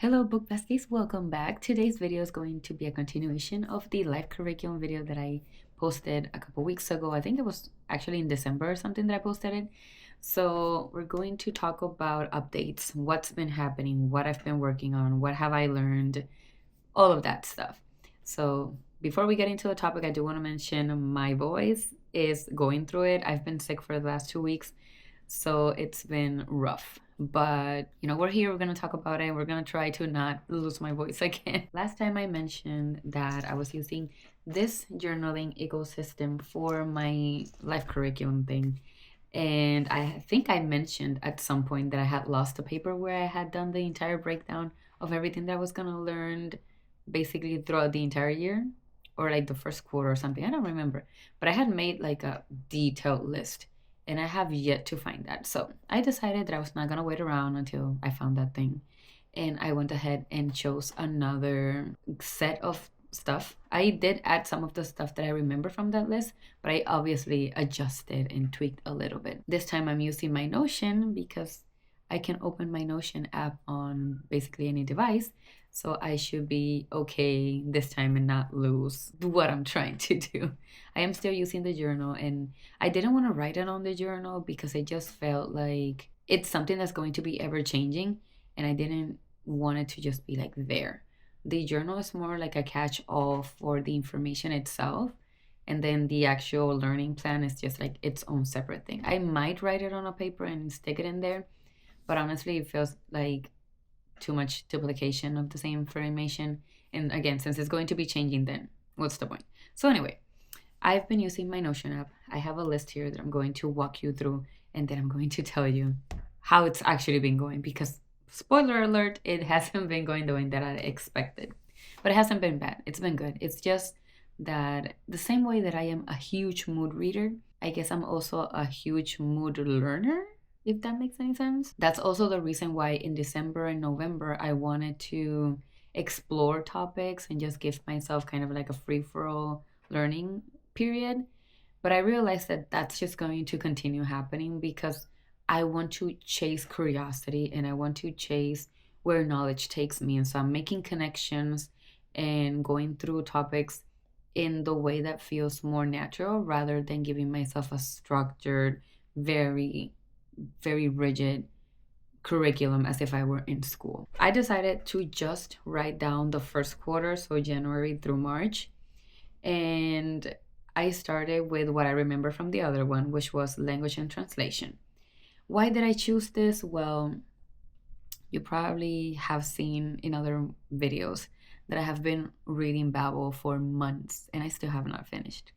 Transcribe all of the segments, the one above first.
Hello book besties, welcome back. Today's video is going to be a continuation of the life curriculum video that I posted a couple weeks ago. I think it was actually in December or something that I posted it. So we're going to talk about updates, what's been happening, what I've been working on, what have I learned, all of that stuff. So before we get into the topic, I do want to mention my voice is going through it. I've been sick for the last 2 weeks, so it's been rough. But we're here, we're gonna talk about it. We're gonna try to not lose my voice again. Last time I mentioned that I was using this journaling ecosystem for my life curriculum thing. And I think I mentioned at some point that I had lost a paper where I had done the entire breakdown of everything that I was gonna learn basically throughout the entire year or like the first quarter or something. I don't remember. But I had made like a detailed list and I have yet to find that. So I decided that I was not gonna wait around until I found that thing. And I went ahead and chose another set of stuff. I did add some of the stuff that I remember from that list, but I obviously adjusted and tweaked a little bit. This time I'm using my Notion because I can open my Notion app on basically any device. So I should be okay this time and not lose what I'm trying to do. I am still using the journal and I didn't want to write it on the journal because I just felt like it's something that's going to be ever changing and I didn't want it to just be like there. The journal is more like a catch all for the information itself. And then the actual learning plan is just like its own separate thing. I might write it on a paper and stick it in there, but honestly, it feels like too much duplication of the same information. And again, since it's going to be changing, then what's the point? So, anyway, I've been using my Notion app. I have a list here that I'm going to walk you through, and then I'm going to tell you how it's actually been going because, spoiler alert, it hasn't been going the way that I expected. But it hasn't been bad. It's been good. It's just that the same way that I am a huge mood reader, I guess I'm also a huge mood learner, if that makes any sense. That's also the reason why in December and November I wanted to explore topics and just give myself kind of like a free for all learning period. But I realized that that's just going to continue happening because I want to chase curiosity and I want to chase where knowledge takes me. And so I'm making connections and going through topics in the way that feels more natural rather than giving myself a structured, very rigid curriculum as if I were in school. I decided to just write down the first quarter, so January through March, and I started with what I remember from the other one, which was language and translation. Why did I choose this? Well, you probably have seen in other videos that I have been reading Babbel for months and I still have not finished.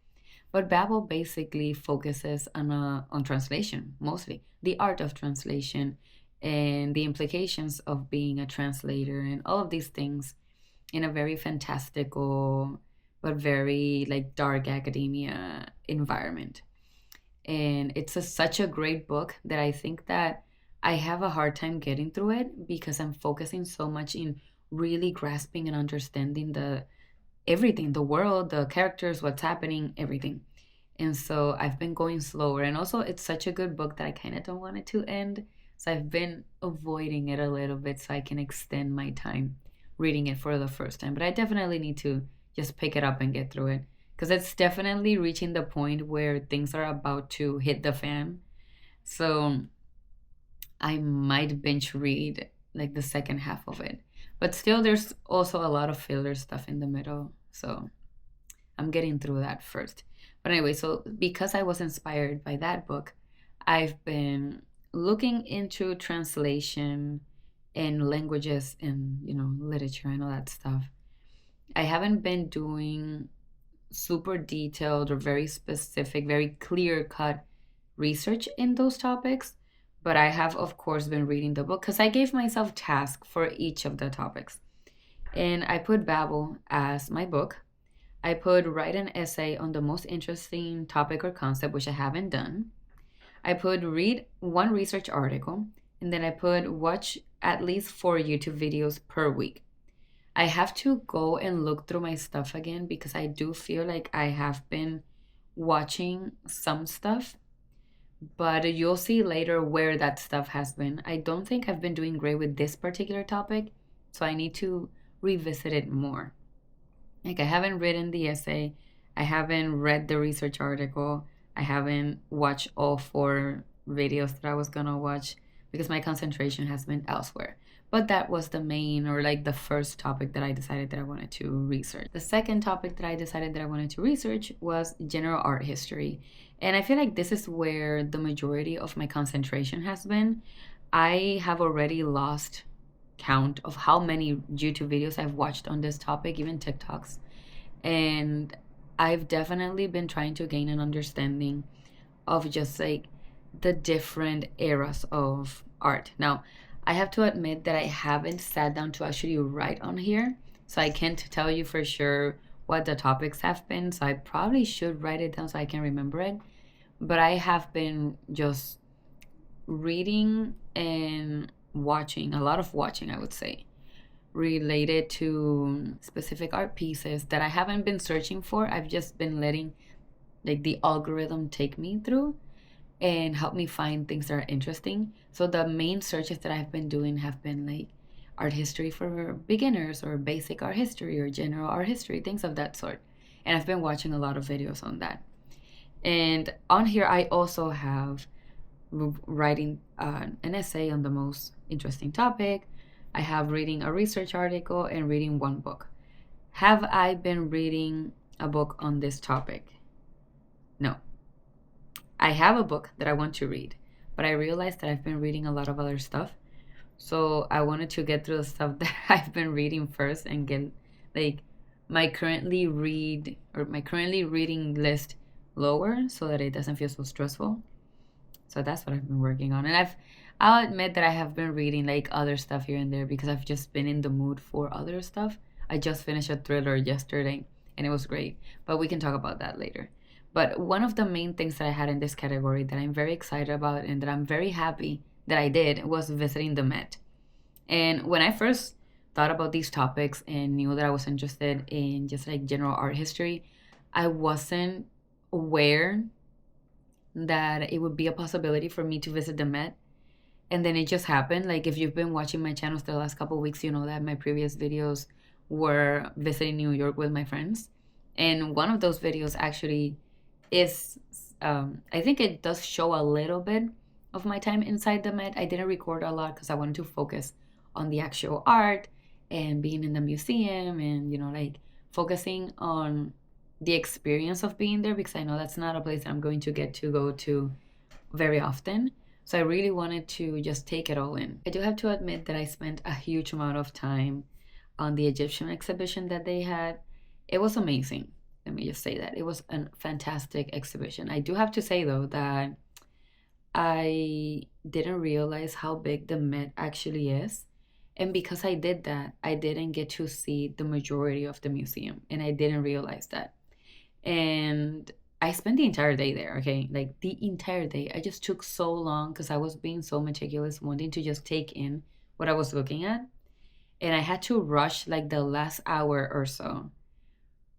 But Babbel basically focuses on translation, mostly the art of translation and the implications of being a translator and all of these things in a very fantastical but very like dark academia environment. And it's such a great book that I think that I have a hard time getting through it because I'm focusing so much in really grasping and understanding the everything, the world, the characters, what's happening, everything. And so I've been going slower. And also, it's such a good book that I kind of don't want it to end. So I've been avoiding it a little bit so I can extend my time reading it for the first time. But I definitely need to just pick it up and get through it because it's definitely reaching the point where things are about to hit the fan. So I might binge read like the second half of it. But still, there's also a lot of filler stuff in the middle. So I'm getting through that first. But anyway, so because I was inspired by that book, I've been looking into translation and languages and, literature and all that stuff. I haven't been doing super detailed or very specific, very clear cut research in those topics. But I have, of course, been reading the book because I gave myself tasks for each of the topics. And I put Babbel as my book. I put write an essay on the most interesting topic or concept, which I haven't done. I put read one research article. And then I put watch at least 4 YouTube videos per week. I have to go and look through my stuff again because I do feel like I have been watching some stuff, but you'll see later where that stuff has been. I don't think I've been doing great with this particular topic So I need to revisit it more. Like, I haven't written the essay, I haven't read the research article, I haven't watched all 4 videos that I was gonna watch because my concentration has been elsewhere. But that was the main, or like the first topic that I decided that I wanted to research. The second topic that I decided that I wanted to research was general art history. And I feel like this is where the majority of my concentration has been. I have already lost count of how many YouTube videos I've watched on this topic, even TikToks. And I've definitely been trying to gain an understanding of just like the different eras of art. Now, I have to admit that I haven't sat down to actually write on here, so I can't tell you for sure what the topics have been. So I probably should write it down so I can remember it. But I have been just reading and watching, a lot of watching, I would say, related to specific art pieces that I haven't been searching for. I've just been letting like the algorithm take me through and help me find things that are interesting. So the main searches that I've been doing have been like art history for beginners, or basic art history, or general art history, things of that sort. And I've been watching a lot of videos on that. And on here, I also have writing an essay on the most interesting topic. I have reading a research article and reading one book. Have I been reading a book on this topic? No. I have a book that I want to read, but I realized that I've been reading a lot of other stuff. So I wanted to get through the stuff that I've been reading first and get like my currently reading list lower so that it doesn't feel so stressful. So that's what I've been working on. And I'll admit that I have been reading like other stuff here and there because I've just been in the mood for other stuff. I just finished a thriller yesterday and it was great, but we can talk about that later. But one of the main things that I had in this category that I'm very excited about and that I'm very happy that I did was visiting the Met. And when I first thought about these topics and knew that I was interested in just like general art history, I wasn't aware that it would be a possibility for me to visit the Met. And then it just happened. Like, if you've been watching my channels the last couple of weeks, you know that my previous videos were visiting New York with my friends. And one of those videos actually is, I think it does show a little bit of my time inside the Met. I didn't record a lot because I wanted to focus on the actual art and being in the museum and, you know, like focusing on the experience of being there, because I know that's not a place that I'm going to get to go to very often. So I really wanted to just take it all in. I do have to admit that I spent a huge amount of time on the Egyptian exhibition that they had. It was amazing. Let me just say that. It was a fantastic exhibition. I do have to say, though, that I didn't realize how big the Met actually is. And because I did that, I didn't get to see the majority of the museum. And I didn't realize that. And I spent the entire day there, okay? Like the entire day. I just took so long because I was being so meticulous, wanting to just take in what I was looking at. And I had to rush like the last hour or so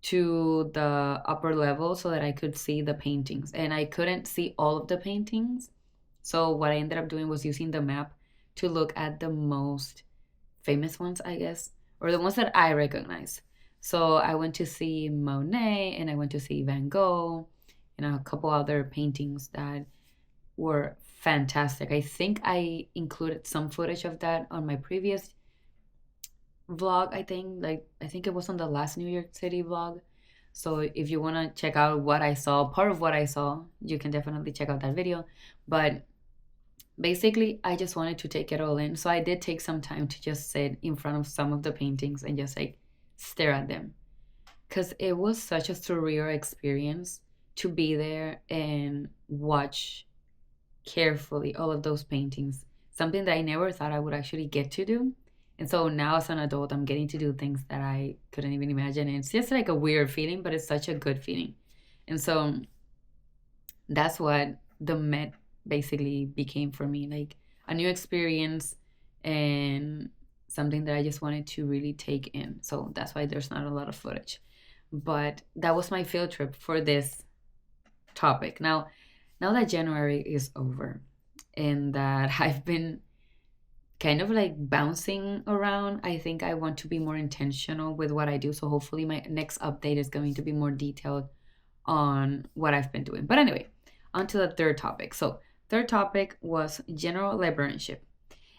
to the upper level so that I could see the paintings. And I couldn't see all of the paintings. So what I ended up doing was using the map to look at the most famous ones, I guess, or the ones that I recognize. So I went to see Monet and I went to see Van Gogh and a couple other paintings that were fantastic. I think I included some footage of that on my previous vlog. I think it was on the last New York City vlog. So if you want to check out what I saw, part of what I saw, you can definitely check out that video. But basically, I just wanted to take it all in. So I did take some time to just sit in front of some of the paintings and just like stare at them, because it was such a surreal experience to be there and watch carefully all of those paintings, something that I never thought I would actually get to do. And so now as an adult, I'm getting to do things that I couldn't even imagine. And it's just like a weird feeling, but it's such a good feeling. And so that's what the Met basically became for me, like a new experience and something that I just wanted to really take in. So that's why there's not a lot of footage. But that was my field trip for this topic. Now that January is over and that I've been kind of like bouncing around. I think I want to be more intentional with what I do. So hopefully my next update is going to be more detailed on what I've been doing. But anyway, on to the third topic. So third topic was general librarianship.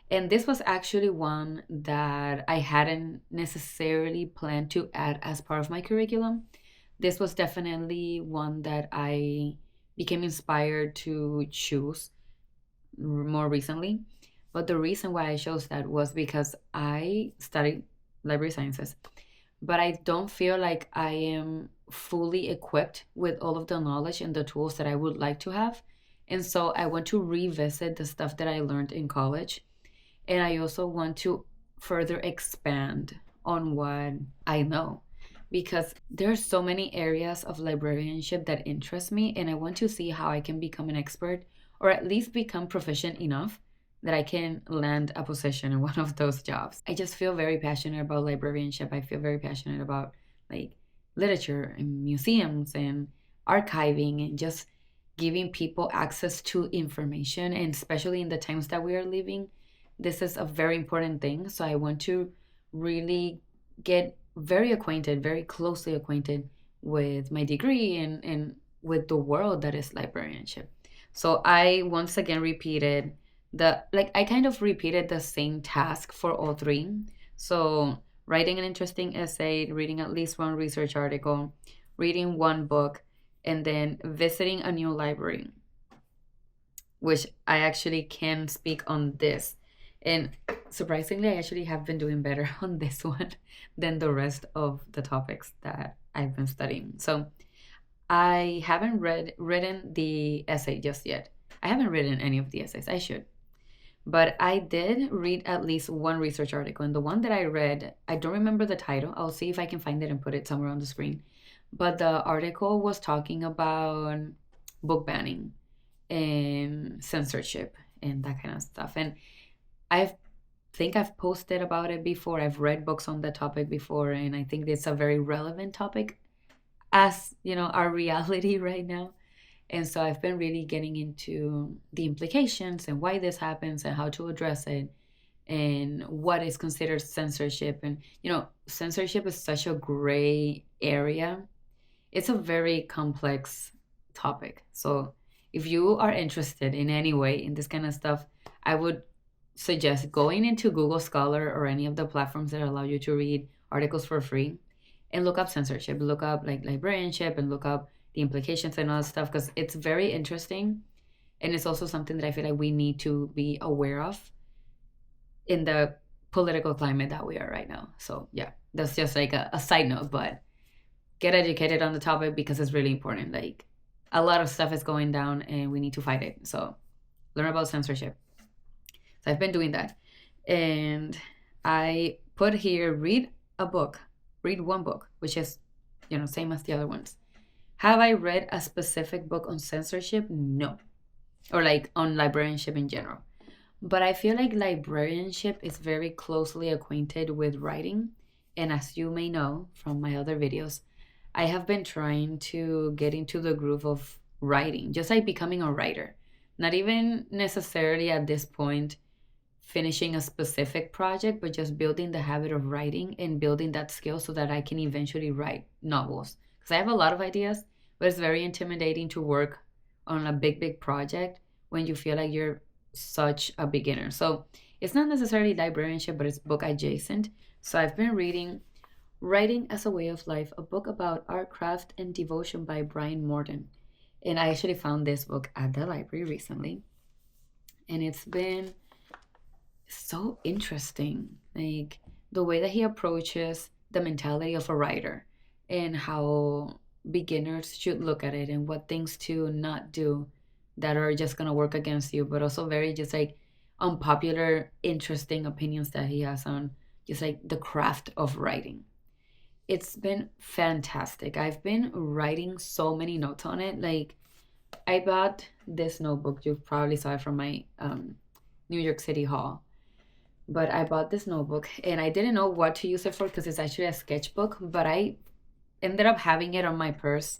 And this was actually one that I hadn't necessarily planned to add as part of my curriculum. This was definitely one that I became inspired to choose more recently. But the reason why I chose that was because I studied library sciences, but I don't feel like I am fully equipped with all of the knowledge and the tools that I would like to have. And so I want to revisit the stuff that I learned in college. And I also want to further expand on what I know because there are so many areas of librarianship that interest me, and I want to see how I can become an expert or at least become proficient enough that I can land a position in one of those jobs. I just feel very passionate about librarianship. I feel very passionate about like literature and museums and archiving and just giving people access to information, and especially in the times that we are living, this is a very important thing. So I want to really get very acquainted, very closely acquainted with my degree and with the world that is librarianship. So I once again repeated I kind of repeated the same task for all three. So writing an interesting essay, reading at least one research article, reading one book, and then visiting a new library, which I actually can speak on this. And surprisingly, I actually have been doing better on this one than the rest of the topics that I've been studying. So I haven't written the essay just yet. I haven't written any of the essays. I should. But I did read at least one research article. And the one that I read, I don't remember the title. I'll see if I can find it and put it somewhere on the screen. But the article was talking about book banning and censorship and that kind of stuff. And I think I've posted about it before. I've read books on the topic before, and I think it's a very relevant topic as, our reality right now. And so I've been really getting into the implications and why this happens and how to address it and what is considered censorship. And, censorship is such a gray area. It's a very complex topic. So if you are interested in any way in this kind of stuff, I would suggest going into Google Scholar or any of the platforms that allow you to read articles for free and look up censorship, look up like librarianship, and look up the implications and all that stuff, because it's very interesting. And it's also something that I feel like we need to be aware of in the political climate that we are right now. So yeah, that's just like a side note, but get educated on the topic because it's really important. Like a lot of stuff is going down and we need to fight it. So learn about censorship. So I've been doing that. And I put here, read one book, which is, same as the other ones. Have I read a specific book on censorship? No. Or like on librarianship in general. But I feel like librarianship is very closely acquainted with writing. And as you may know from my other videos, I have been trying to get into the groove of writing, just like becoming a writer. Not even necessarily at this point finishing a specific project, but just building the habit of writing and building that skill so that I can eventually write novels. Because I have a lot of ideas, but it's very intimidating to work on a big project when you feel like you're such a beginner. So it's not necessarily librarianship, but it's book adjacent. So I've been reading Writing as a Way of Life, a book about art, craft, and devotion by Brian Morton. And I actually found this book at the library recently. And it's been so interesting. Like the way that he approaches the mentality of a writer and how beginners should look at it and what things to not do that are just going to work against you, but also very just like unpopular, interesting opinions that he has on just like the craft of writing. It's been fantastic. I've been writing so many notes on it. Like I bought this notebook. You probably saw it from my New York City haul. But I bought this notebook and I didn't know what to use it for because it's actually a sketchbook. But I ended up having it on my purse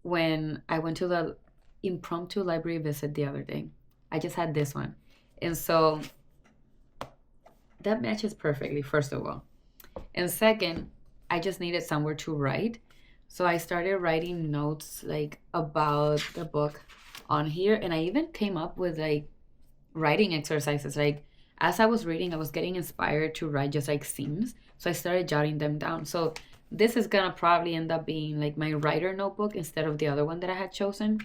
when I went to the impromptu library visit the other day. I just had this one. And so that matches perfectly, first of all. And second, I just needed somewhere to write. So I started writing notes like about the book on here, and I even came up with like writing exercises. Like as I was reading, I was getting inspired to write just like scenes. So I started jotting them down. So this is gonna probably end up being like my writer notebook instead of the other one that I had chosen,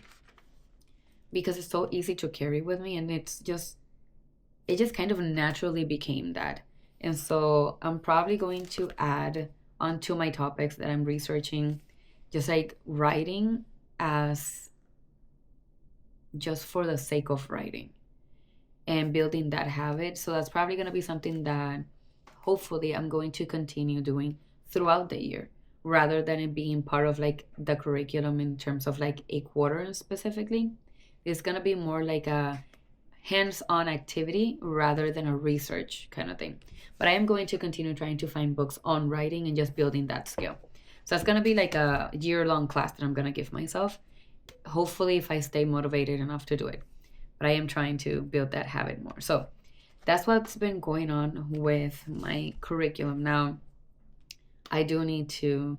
because it's so easy to carry with me, and it just kind of naturally became that. And so I'm probably going to add onto my topics that I'm researching, just like writing as just for the sake of writing and building that habit. So that's probably going to be something that hopefully I'm going to continue doing throughout the year, rather than it being part of like the curriculum in terms of like a quarter specifically. It's going to be more like a hands-on activity rather than a research kind of thing. But I am going to continue trying to find books on writing and just building that skill. So it's going to be like a year-long class that I'm going to give myself, hopefully, if I stay motivated enough to do it. But I am trying to build that habit more. So that's what's been going on with my curriculum. Now, I do need to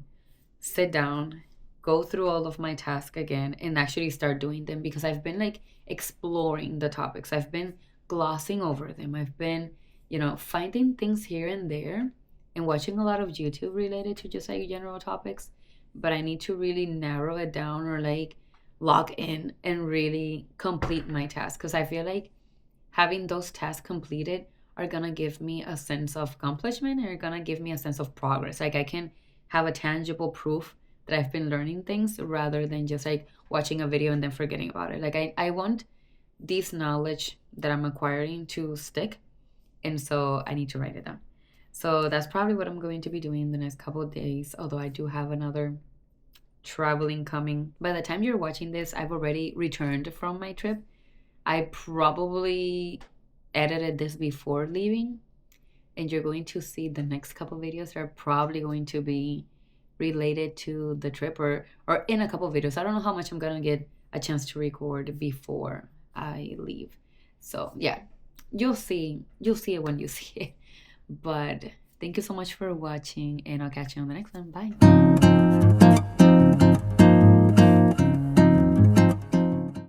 sit down, go through all of my tasks again, and actually start doing them, because I've been like exploring the topics. I've been glossing over them. I've been, finding things here and there and watching a lot of YouTube related to just like general topics. But I need to really narrow it down, or like log in and really complete my task, because I feel like having those tasks completed are gonna give me a sense of accomplishment, and are gonna give me a sense of progress. Like I can have a tangible proof that I've been learning things, rather than just like watching a video and then forgetting about it. Like I want this knowledge that I'm acquiring to stick, and so I need to write it down. So that's probably what I'm going to be doing the next couple of days, although I do have another traveling coming. By the time you're watching this, I've already returned from my trip. I probably edited this before leaving, and you're going to see the next couple of videos are probably going to be related to the trip, or in a couple of videos. I don't know how much I'm gonna get a chance to record before I leave. So yeah, you'll see it when you see it. But thank you so much for watching, and I'll catch you on the next one. Bye.